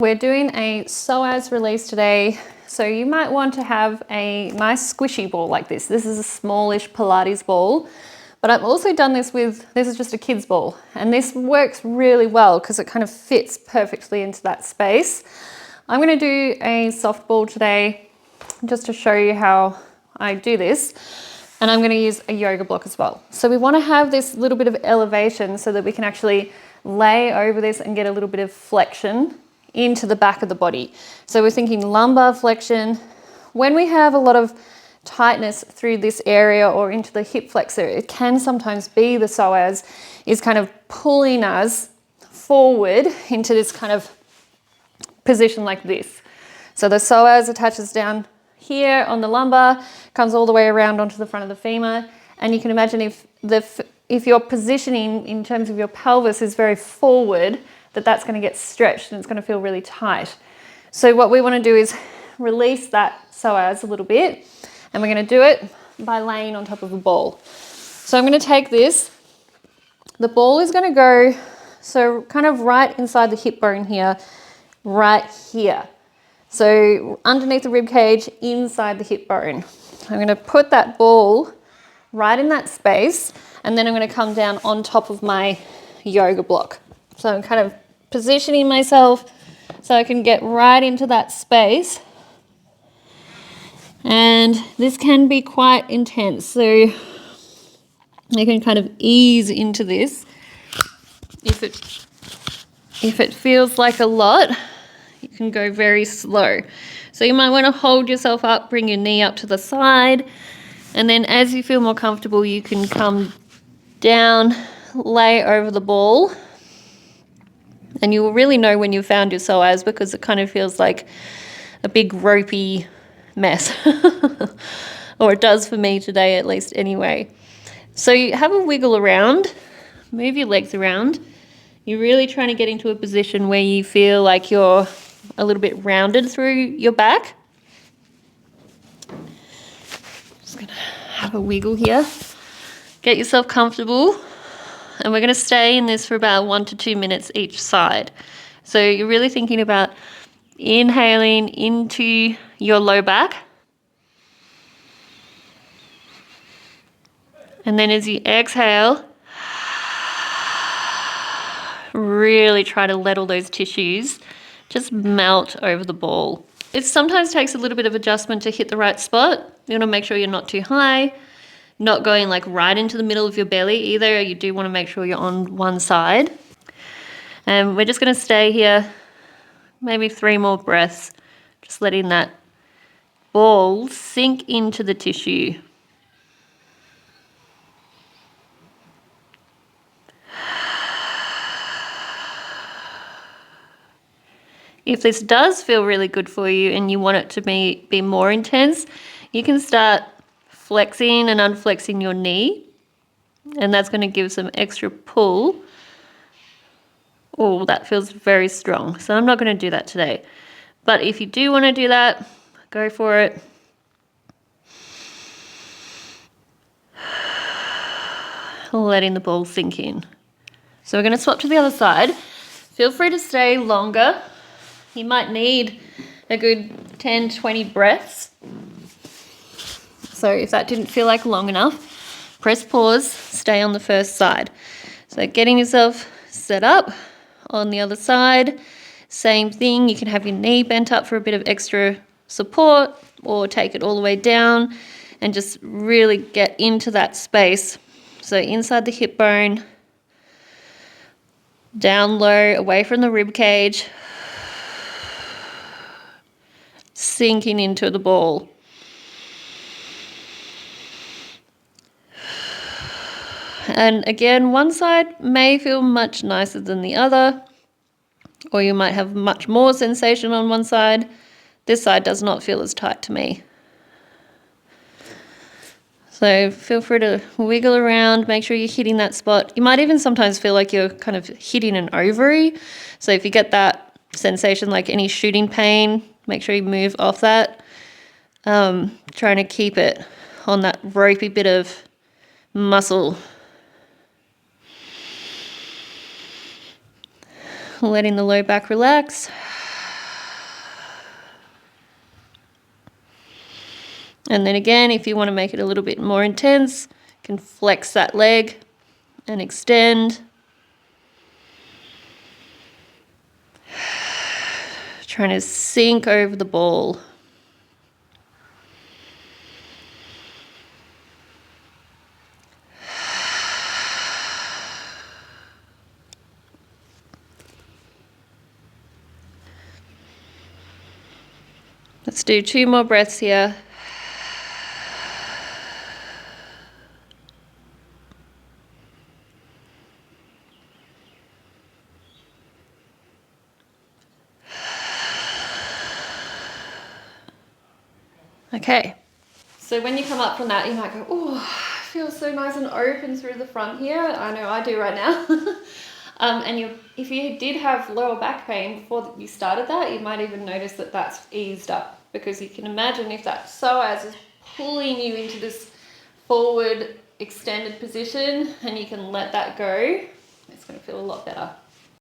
We're doing a psoas release today, so you might want to have a nice squishy ball like this. This is a smallish Pilates ball, but I've also done this with, this is just a kid's ball, and this works really well because it kind of fits perfectly into that space. I'm going to do a soft ball today just to show you how I do this, and I'm going to use a yoga block as well. So we want to have this little bit of elevation so that we can actually lay over this and get a little bit of flexion into the back of the body. So we're thinking lumbar flexion. When we have a lot of tightness through this area or into the hip flexor, it can sometimes be the psoas is kind of pulling us forward into this kind of position like this. So the psoas attaches down here on the lumbar, comes all the way around onto the front of the femur, and you can imagine if your positioning in terms of your pelvis is very forward, that's going to get stretched and it's going to feel really tight. So what we want to do is release that psoas a little bit, and we're going to do it by laying on top of a ball. So I'm going to take this, the ball is going to go so kind of right inside the hip bone here, right here. So underneath the rib cage, inside the hip bone. I'm going to put that ball right in that space, and then I'm going to come down on top of my yoga block. So I'm kind of positioning myself so I can get right into that space. And this can be quite intense. So you can kind of ease into this. If it feels like a lot, you can go very slow. So you might want to hold yourself up, bring your knee up to the side, and then as you feel more comfortable, you can come down, lay over the ball. And you will really know when you've found your psoas because it kind of feels like a big ropey mess. Or it does for me today at least anyway. So you have a wiggle around, move your legs around. You're really trying to get into a position where you feel like you're a little bit rounded through your back. Just gonna have a wiggle here. Get yourself comfortable. And we're going to stay in this for about 1 to 2 minutes each side. So you're really thinking about inhaling into your low back. And then as you exhale, really try to let all those tissues just melt over the ball. It sometimes takes a little bit of adjustment to hit the right spot. You want to make sure you're not too high, not going like right into the middle of your belly either. You do want to make sure you're on one side. And we're just going to stay here maybe 3 more breaths, just letting that ball sink into the tissue. If this does feel really good for you and you want it to be more intense, you can start flexing and unflexing your knee, and that's going to give some extra pull. Oh, that feels very strong. So I'm not going to do that today. But if you do want to do that, go for it. Letting the ball sink in. So we're going to swap to the other side. Feel free to stay longer. You might need a good 10, 20 breaths. So if that didn't feel like long enough, press pause, stay on the first side. So getting yourself set up on the other side, same thing. You can have your knee bent up for a bit of extra support, or take it all the way down and just really get into that space. So inside the hip bone, down low, away from the rib cage, sinking into the ball. And again, one side may feel much nicer than the other, or you might have much more sensation on one side. This side does not feel as tight to me. So feel free to wiggle around, make sure you're hitting that spot. You might even sometimes feel like you're kind of hitting an ovary. So if you get that sensation, like any shooting pain, make sure you move off that. Trying to keep it on that ropey bit of muscle. Letting the low back relax. And then again, if you want to make it a little bit more intense, you can flex that leg and extend. Trying to sink over the ball. Let's do 2 more breaths here. Okay, so when you come up from that, you might go, oh, I feel so nice and open through the front here. I know I do right now. If you did have lower back pain before you started that, you might even notice that that's eased up, because you can imagine if that psoas is pulling you into this forward extended position and you can let that go, it's going to feel a lot better.